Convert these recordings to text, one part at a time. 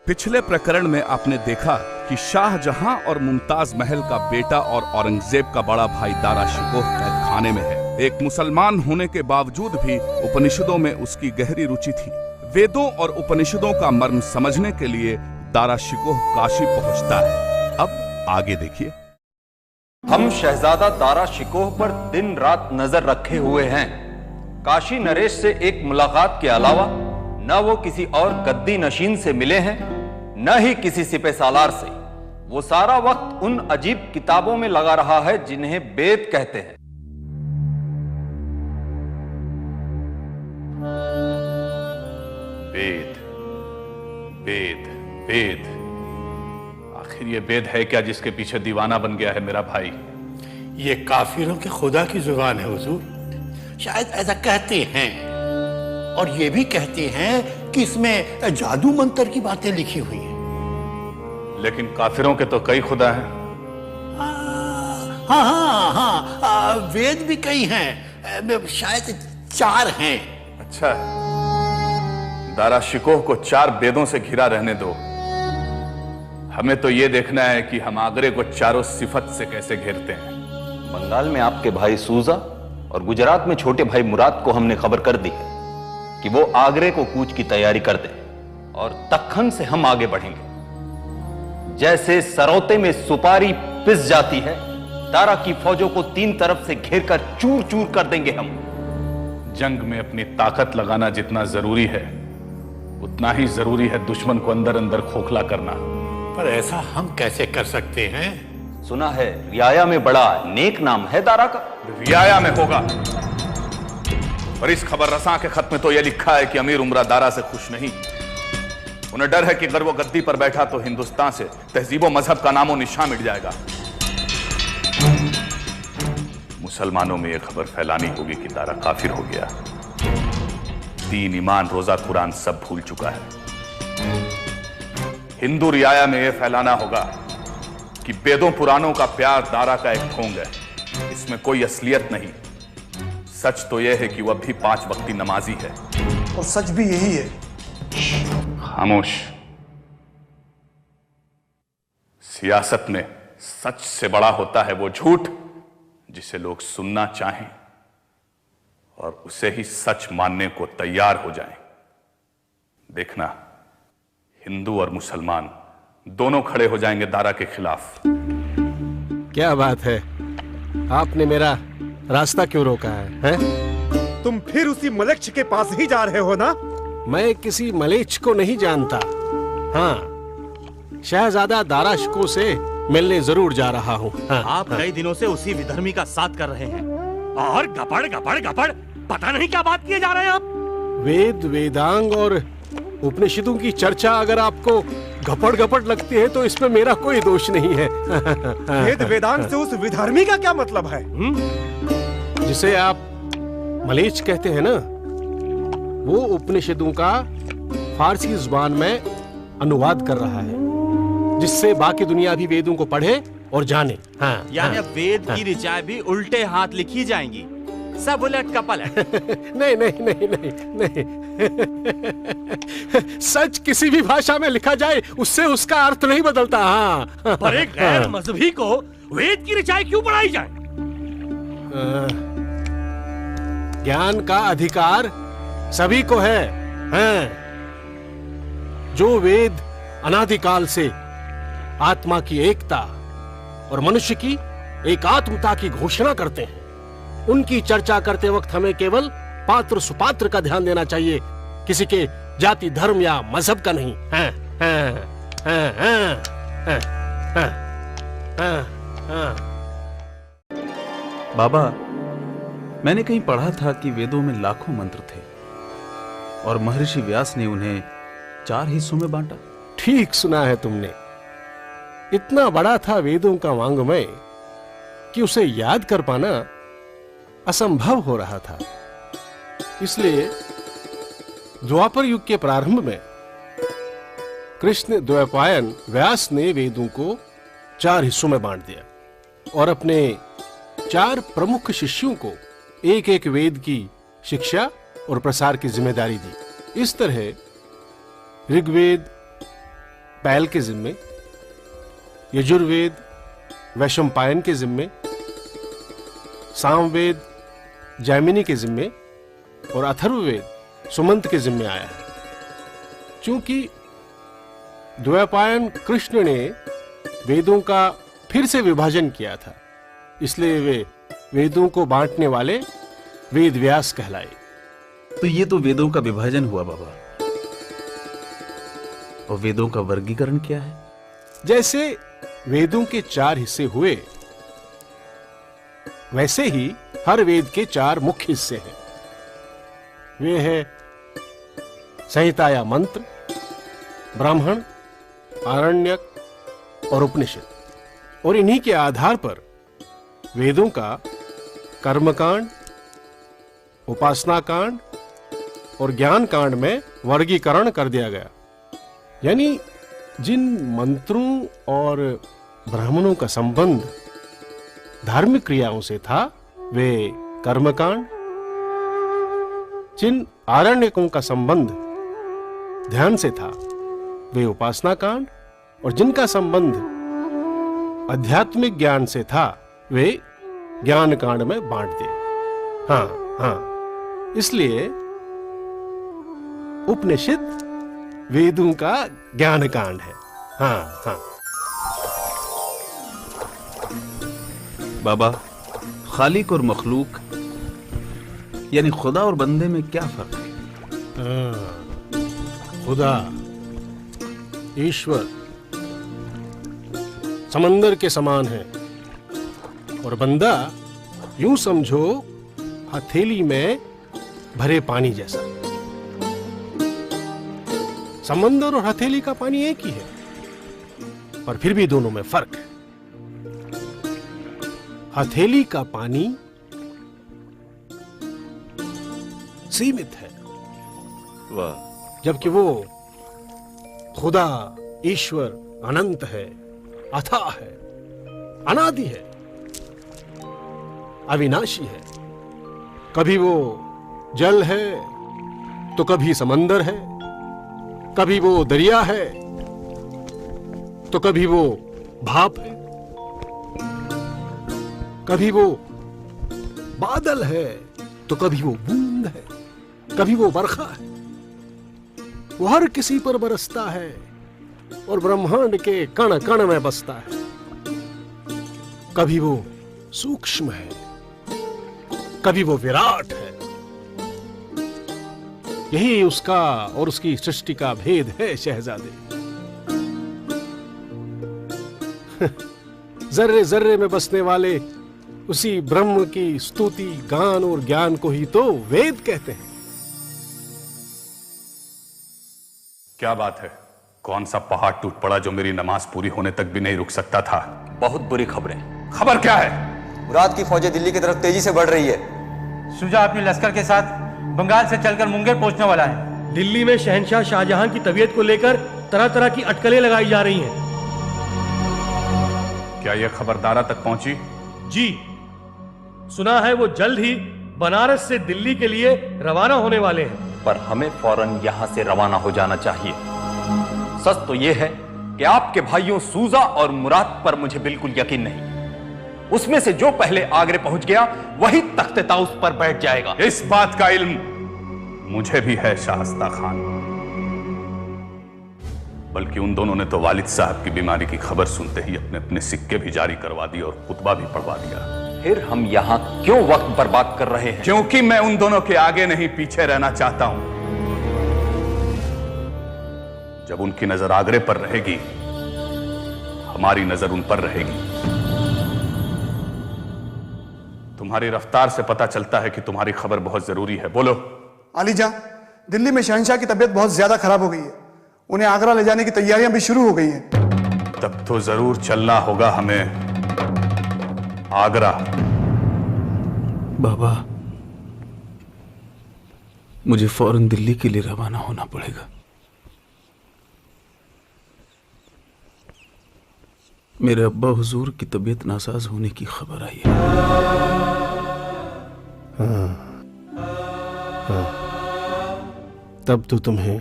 पिछले प्रकरण में आपने देखा कि शाहजहां और मुमताज महल का बेटा और औरंगजेब का बड़ा भाई दारा शिकोह कैद खाने में है। एक मुसलमान होने के बावजूद भी उपनिषदों में उसकी गहरी रुचि थी। वेदों और उपनिषदों का मर्म समझने के लिए दारा शिकोह काशी पहुंचता है। अब आगे देखिए। हम शहजादा दारा शिकोह पर दिन रात नजर रखे हुए हैं। काशी नरेश से एक मुलाकात के अलावा न वो किसी और गद्दी नशीन से मिले हैं, न ही किसी सिपह सालार से। वो सारा वक्त उन अजीब किताबों में लगा रहा है जिन्हें वेद कहते हैं। वेद वेद वेद, आखिर ये वेद है क्या जिसके पीछे दीवाना बन गया है मेरा भाई? ये काफिरों के खुदा की जुबान है हुजूर, शायद ऐसा कहते हैं। और ये भी कहते हैं कि इसमें जादू मंत्र की बातें लिखी हुई हैं। लेकिन काफिरों के तो कई खुदा हैं। हाँ हाँ हाँ, वेद भी कई हैं, शायद 4 हैं। अच्छा, दारा शिकोह को 4 वेदों से घिरा रहने दो। हमें तो यह देखना है कि हम आगरे को चारों सिफत से कैसे घेरते हैं। बंगाल में आपके भाई सूजा और गुजरात में छोटे भाई मुराद को हमने खबर कर दी है कि वो आगरे को कूच की तैयारी कर दे और दक्खन से हम आगे बढ़ेंगे। जैसे सरौते में सुपारी पिस जाती है, दारा की फौजों को 3 तरफ से घेरकर चूर चूर कर देंगे हम। जंग में अपनी ताकत लगाना जितना जरूरी है, उतना ही जरूरी है दुश्मन को अंदर अंदर खोखला करना। पर ऐसा हम कैसे कर सकते हैं? सुना है रियाया में बड़ा नेक नाम है दारा का। रियाया में होगा, पर इस खबर रसां के खत में तो यह लिखा है कि अमीर उमरा दारा से खुश नहीं। उन्हें डर है कि अगर वो गद्दी पर बैठा तो हिंदुस्तान से तहजीब व मजहब का नामो निशान मिट जाएगा। मुसलमानों में यह खबर फैलानी होगी कि दारा काफिर हो गया, दीन ईमान रोजा कुरान सब भूल चुका है। हिंदू रियाया में यह फैलाना होगा कि वेदों पुराणों का प्यार दारा का एक ढोंग है, इसमें कोई असलियत नहीं। सच तो यह है कि वह भी 5 वक्ती नमाजी है। और सच भी यही है। खामोश। सियासत में सच से बड़ा होता है वो झूठ जिसे लोग सुनना चाहें और उसे ही सच मानने को तैयार हो जाएं। देखना, हिंदू और मुसलमान दोनों खड़े हो जाएंगे दारा के खिलाफ। क्या बात है, आपने मेरा रास्ता क्यों रोका है? तुम फिर उसी मलेच्छ के पास ही जा रहे हो ना? मैं किसी मलेच्छ को नहीं जानता। हाँ, शहजादा दारा शिकोह से मिलने जरूर जा रहा हूँ। हाँ, आप कई दिनों से उसी विधर्मी का साथ कर रहे हैं और गपड़ गपड़ गपड़ पता नहीं क्या बात किए जा रहे हैं आप। वेद वेदांग और उपनिषदों की चर्चा अगर आपको घपड़ घपड़ लगती है तो इसमें मेरा कोई दोष नहीं है। वेद वेदांग से उस विधर्मी का क्या मतलब है? जिसे आप मलेच्छ कहते हैं ना, वो उपनिषदों का फारसी जुबान में अनुवाद कर रहा है, जिससे बाकी दुनिया भी वेदों को पढ़े और जाने। हाँ, यानी अब वेद की ऋचाएं भी उल्टे हाथ लिखी जाएंगी, सब उलट कपलट। नहीं नहीं नहीं नहीं नहीं। सच किसी भी भाषा में लिखा जाए उससे उसका अर्थ नहीं बदलता। हाँ, पर एक गैर मजहबी को वेद की ऋचाएं क्यों पढ़ाई जाए? ज्ञान का अधिकार सभी को है। हाँ, जो वेद अनादिकाल से आत्मा की एकता और मनुष्य की एकात्मता की घोषणा करते हैं, उनकी चर्चा करते वक्त हमें केवल पात्र सुपात्र का ध्यान देना चाहिए, किसी के जाति धर्म या मजहब का नहीं। हाँ, हाँ, हाँ, हाँ, हाँ, हाँ, हाँ, हाँ। बाबा, मैंने कहीं पढ़ा था कि वेदों में लाखों मंत्र थे और महर्षि व्यास ने उन्हें 4 हिस्सों में बांटा। ठीक सुना है तुमने। इतना बड़ा था वेदों का वांग्मय कि उसे याद कर पाना असंभव हो रहा था। इसलिए द्वापर युग के प्रारंभ में कृष्ण द्वैपायन व्यास ने वेदों को 4 हिस्सों में बांट दिया और अपने 4 प्रमुख शिष्यों को एक एक वेद की शिक्षा और प्रसार की जिम्मेदारी दी। इस तरह ऋग्वेद, पैल के जिम्मे, यजुर्वेद वैशंपायन के जिम्मे, सामवेद जैमिनी के जिम्मे और अथर्ववेद सुमंत के जिम्मे आया है। चूंकि द्वैपायन कृष्ण ने वेदों का फिर से विभाजन किया था, इसलिए वे वेदों को बांटने वाले वेद व्यास कहलाए। तो ये तो वेदों का विभाजन हुआ बाबा, और वेदों का वर्गीकरण क्या है? जैसे वेदों के 4 हिस्से हुए, वैसे ही हर वेद के 4 मुख्य हिस्से हैं। वे हैं संहिता या मंत्र, ब्राह्मण, आरण्यक और उपनिषद। और इन्हीं के आधार पर वेदों का कर्मकांड, उपासना कांड और ज्ञान कांड में वर्गीकरण कर दिया गया। यानी जिन मंत्रों और ब्राह्मणों का संबंध धार्मिक क्रियाओं से था वे कर्मकांड, जिन आरण्यकों का संबंध ध्यान से था वे उपासना कांड, और जिनका संबंध आध्यात्मिक ज्ञान से था वे ज्ञान कांड में बांट दिए। हाँ, इसलिए उपनिषद वेदों का ज्ञान कांड है। हाँ। बाबा, खालिक और मखलूक यानी खुदा और बंदे में क्या फर्क है? खुदा, ईश्वर समंदर के समान है, और बंदा यूं समझो हथेली में भरे पानी जैसा। समंदर और हथेली का पानी एक ही है, पर फिर भी दोनों में फर्क है। हथेली का पानी सीमित है, जबकि वो खुदा, ईश्वर अनंत है, अथाह है, अनादि है, अविनाशी है। कभी वो जल है तो कभी समंदर है, कभी वो दरिया है तो कभी वो भाप है, कभी वो बादल है तो कभी वो बूंद है, कभी वो बरखा है। वो हर किसी पर बरसता है और ब्रह्मांड के कण कण में बसता है। कभी वो सूक्ष्म है, कभी वो विराट है। यही उसका और उसकी सृष्टि का भेद है शहजादे। जर्रे जर्रे में बसने वाले उसी ब्रह्म की स्तुति, गान और ज्ञान को ही तो वेद कहते हैं। क्या बात है? कौन सा पहाड़ टूट पड़ा जो मेरी नमाज पूरी होने तक भी नहीं रुक सकता था? बहुत बुरी खबरें। खबर क्या है? मुराद की फौजें दिल्ली की तरफ तेजी से बढ़ रही है। शुजा अपने लश्कर के साथ बंगाल से चलकर मुंगेर पहुंचने वाला है। दिल्ली में शहंशाह शाहजहां की तबीयत को लेकर तरह तरह की अटकलें लगाई जा रही हैं। क्या यह खबर दारा तक पहुंची? जी, सुना है वो जल्द ही बनारस से दिल्ली के लिए रवाना होने वाले हैं। पर हमें फौरन यहां से रवाना हो जाना चाहिए। सच तो यह है कि आपके भाइयों सूजा और मुराद पर मुझे बिल्कुल यकीन नहीं। उसमें से जो पहले आगरे पहुंच गया वही तख्ते ताउस पर बैठ जाएगा। इस बात का इल्म मुझे भी है शाहस्ता खान। बल्कि उन दोनों ने तो वालिद साहब की बीमारी की खबर सुनते ही अपने अपने सिक्के भी जारी करवा दिए और खुतबा भी पढ़वा दिया। फिर हम यहां क्यों वक्त बर्बाद कर रहे हैं? क्योंकि मैं उन दोनों के आगे नहीं पीछे रहना चाहता हूं। जब उनकी नजर आगरे पर रहेगी, हमारी नजर उन पर रहेगी। तुम्हारी रफ्तार से पता चलता है कि तुम्हारी खबर बहुत जरूरी है। बोलो। आलीजा, दिल्ली में शहंशाह की तबीयत बहुत ज्यादा खराब हो गई है। उन्हें आगरा ले जाने की तैयारियां भी शुरू हो गई हैं। तब तो जरूर चलना होगा हमें आगरा। बाबा, मुझे फौरन दिल्ली के लिए रवाना होना पड़ेगा। मेरे अब्बा हुजूर की तबीयत नासाज होने की खबर आई है। तब तो तुम्हें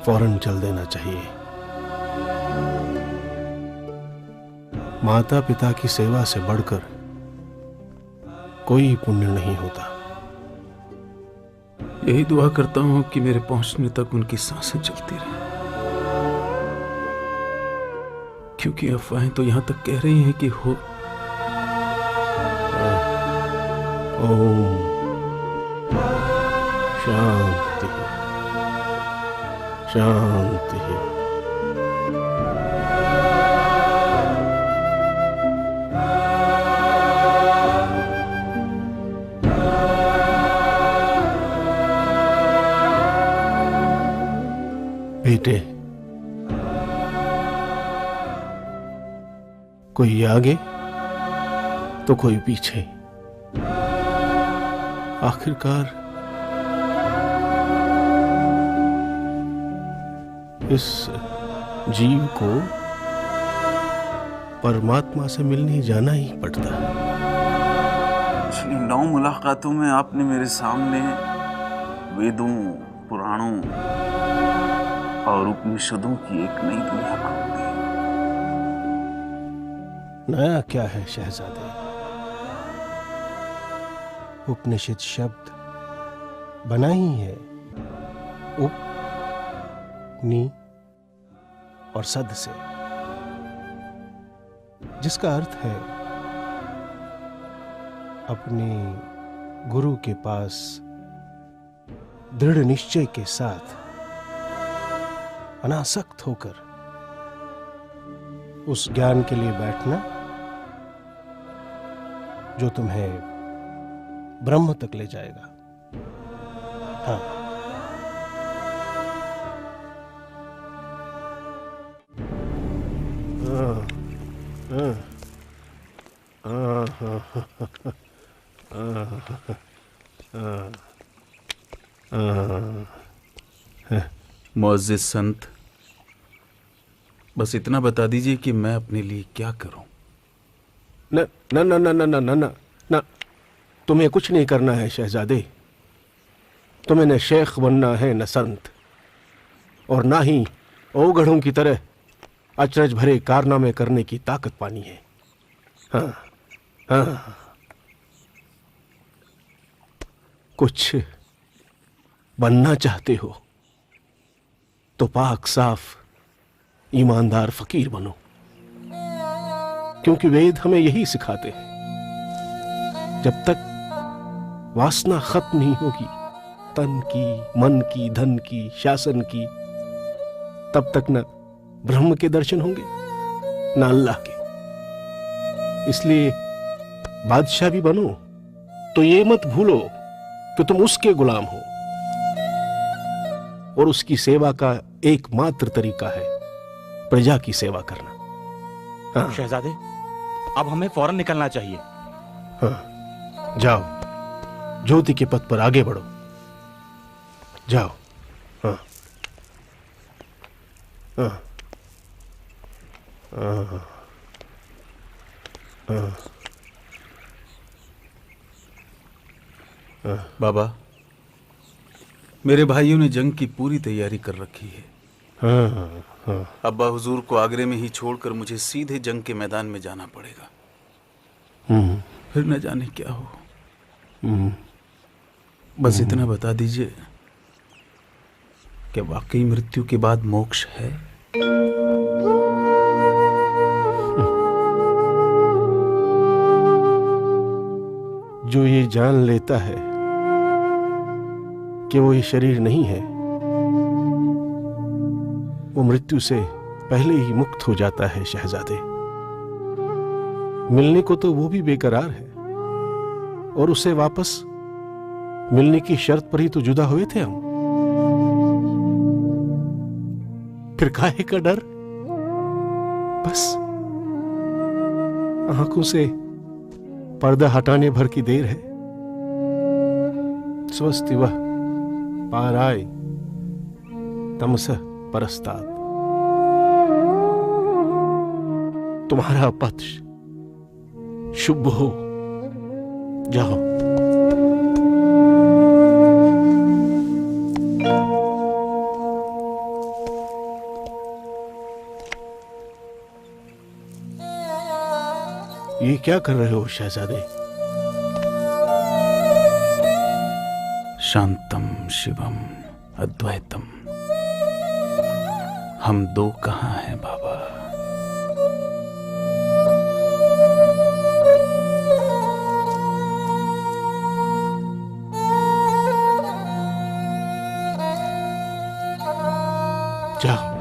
फौरन चल देना चाहिए। माता पिता की सेवा से बढ़कर कोई पुण्य नहीं होता। यही दुआ करता हूं कि मेरे पहुंचने तक उनकी सांसें चलती रहें, क्योंकि अफवाहें तो यहां तक कह रही हैं कि हो। ओम शांति शांति। बेटे, कोई आगे तो कोई पीछे, आखिरकार इस जीव को परमात्मा से मिलने जाना ही पड़ता है। पिछली 9 मुलाकातों में आपने मेरे सामने वेदों, पुराणों और उपनिषदों की एक नई दुनिया खोल दी। नया क्या है शहजादे? उपनिषद शब्द बना ही है उप, नि और सद से, जिसका अर्थ है अपने गुरु के पास दृढ़ निश्चय के साथ अनासक्त होकर उस ज्ञान के लिए बैठना जो तुम्हें ब्रह्म तक ले जाएगा। हाँ, मुअज्जिज संत, बस इतना बता दीजिए कि मैं अपने लिए क्या करूं। न न न न न न न न, तुम्हें कुछ नहीं करना है शहजादे। तुम्हें न शेख बनना है न संत, और ना ही ओगढ़ों की तरह अचरज भरे कारनामे करने की ताकत पानी है। हाँ हाँ, कुछ बनना चाहते हो तो पाक साफ ईमानदार फकीर बनो, क्योंकि वेद हमें यही सिखाते हैं। जब तक वासना खत्म नहीं होगी, तन की, मन की, धन की, शासन की, तब तक न ब्रह्म के दर्शन होंगे न अल्लाह के। इसलिए बादशाह भी बनो तो ये मत भूलो कि तुम उसके गुलाम हो, और उसकी सेवा का एकमात्र तरीका है प्रजा की सेवा करना। हाँ। शहजादे, अब हमें फौरन निकलना चाहिए। हाँ, जाओ, ज्योति के पथ पर आगे बढ़ो, जाओ। हाँ हाँ हाँ हाँ। बाबा, मेरे भाइयों ने जंग की पूरी तैयारी कर रखी है। हाँ हाँ। अब्बा हुजूर को आगरे में ही छोड़कर मुझे सीधे जंग के मैदान में जाना पड़ेगा। फिर न जाने क्या हो। बस इतना बता दीजिए कि वाकई मृत्यु के बाद मोक्ष है? जो ये जान लेता है कि वो ये शरीर नहीं है, वो मृत्यु से पहले ही मुक्त हो जाता है शहजादे। मिलने को तो वो भी बेकरार है, और उससे वापस मिलने की शर्त पर ही तो जुदा हुए थे हम। फिर काहे का डर? बस आंखों से पर्दा हटाने भर की देर है। स्वस्ति वह पाराय तमसः परस्तात्। तुम्हारा पथ शुभ हो, जाओ। ये क्या कर रहे हो शहजादे? शांतम शिवम अद्वैतम। हम दो कहाँ हैं बाबा? जाओ।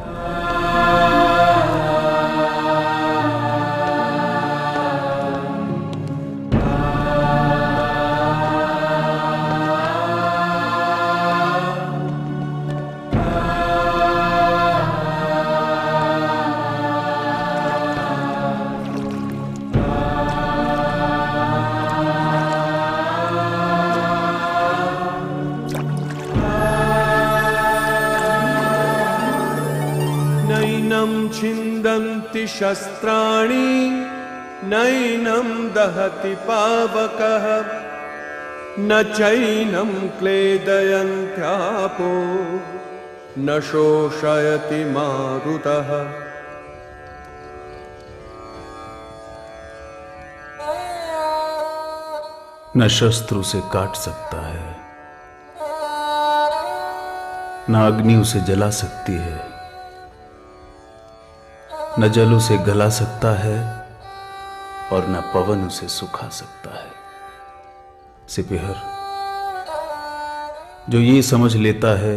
छिन्दन्ति शस्त्राणि नैनं दहति पावकः न चैनं क्लेदयन्त्यापो न शोषयति मारुतः। न शस्त्र उसे काट सकता है, न अग्नि उसे जला सकती है, न जल उसे गला सकता है और न पवन उसे सुखा सकता है। सिपहर, जो ये समझ लेता है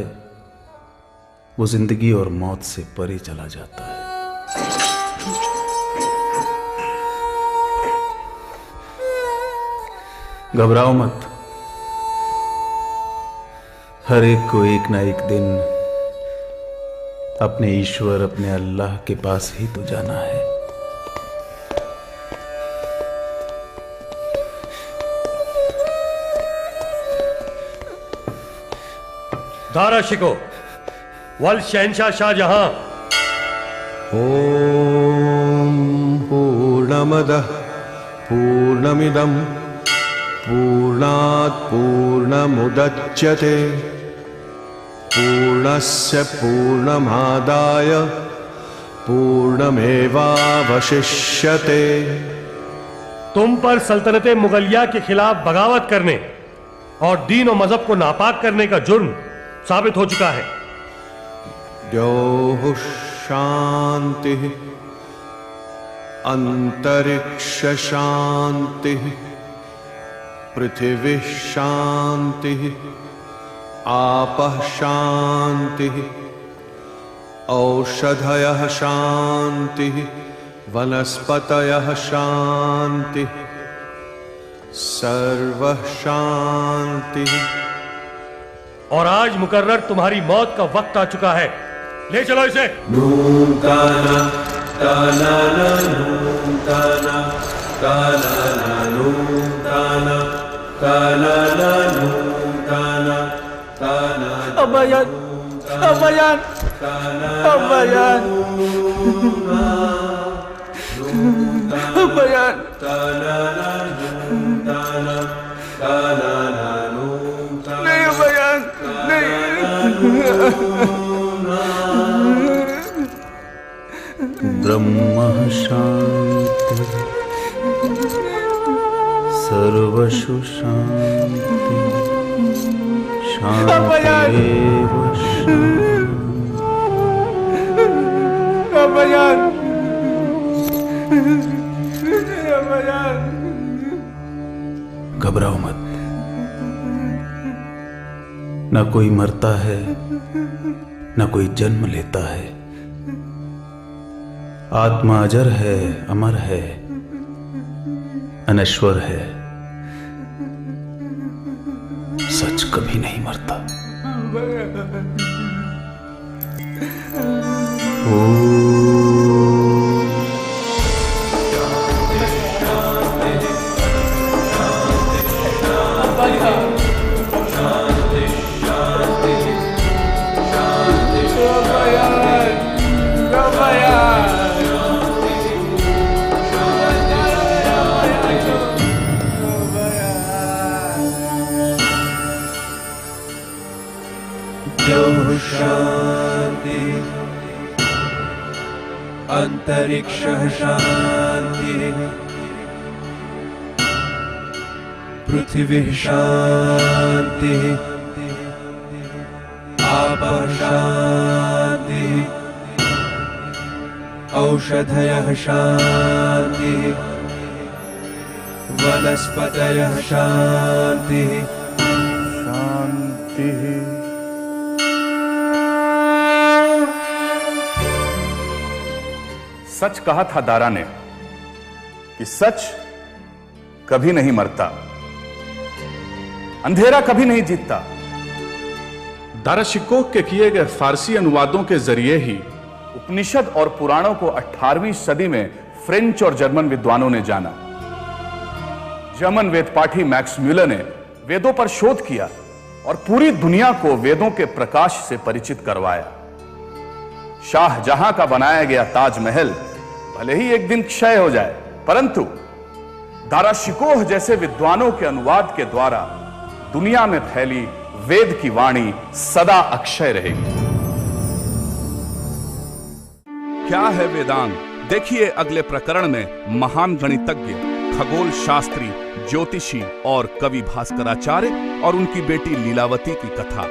वो जिंदगी और मौत से परे चला जाता है। घबराओ मत, हर एक को एक ना एक दिन अपने ईश्वर, अपने अल्लाह के पास ही तो जाना है। दारा शिको वल शहनशाह शाहजहां। ओम पूर्णमदः पूर्णमिदं पूर्णात् पूर्णमुदच्यते पूर्णस्य पूर्णमादाय पूर्णमेवावशिष्यते। तुम पर सल्तनत मुगलिया के खिलाफ बगावत करने और दीन और मजहब को नापाक करने का जुर्म साबित हो चुका है। द्यौः शांति अंतरिक्ष शांति पृथिवी शांति आपः शांति औषधयः शांति वनस्पतयः शांति सर्वः शांति। और आज मुकर्रर तुम्हारी मौत का वक्त आ चुका है, ले चलो इसे। नूताना ताना नूताना ताना नूताना ताना नूताना ताना। अभयान, अभयान, अभयान, अभयान। नहीं अभयान, नहीं। ब्रह्म शांति सर्वशु शांति शांतिरेव घबराओ मत, न कोई मरता है न कोई जन्म लेता है। आत्मा अजर है, अमर है, अनश्वर है। सच कभी नहीं मरता। शांति अंतरिक्ष शांति पृथिवी शांति आपः शांति औषधयः शांति वनस्पतयः शांति शांति। सच कहा था दारा ने कि सच कभी नहीं मरता, अंधेरा कभी नहीं जीतता। दारा शिकोह के किए गए फारसी अनुवादों के जरिए ही उपनिषद और पुराणों को 18वीं सदी में फ्रेंच और जर्मन विद्वानों ने जाना। जर्मन वेदपाठी मैक्स म्यूलर ने वेदों पर शोध किया और पूरी दुनिया को वेदों के प्रकाश से परिचित करवाया। शाहजहां का बनाया गया ताजमहल भले ही एक दिन क्षय हो जाए, परंतु दारा शिकोह जैसे विद्वानों के अनुवाद के द्वारा दुनिया में फैली वेद की वाणी सदा अक्षय रहेगी। क्या है वेदांत? देखिए अगले प्रकरण में महान गणितज्ञ, खगोल शास्त्री, ज्योतिषी और कवि भास्कराचार्य और उनकी बेटी लीलावती की कथा।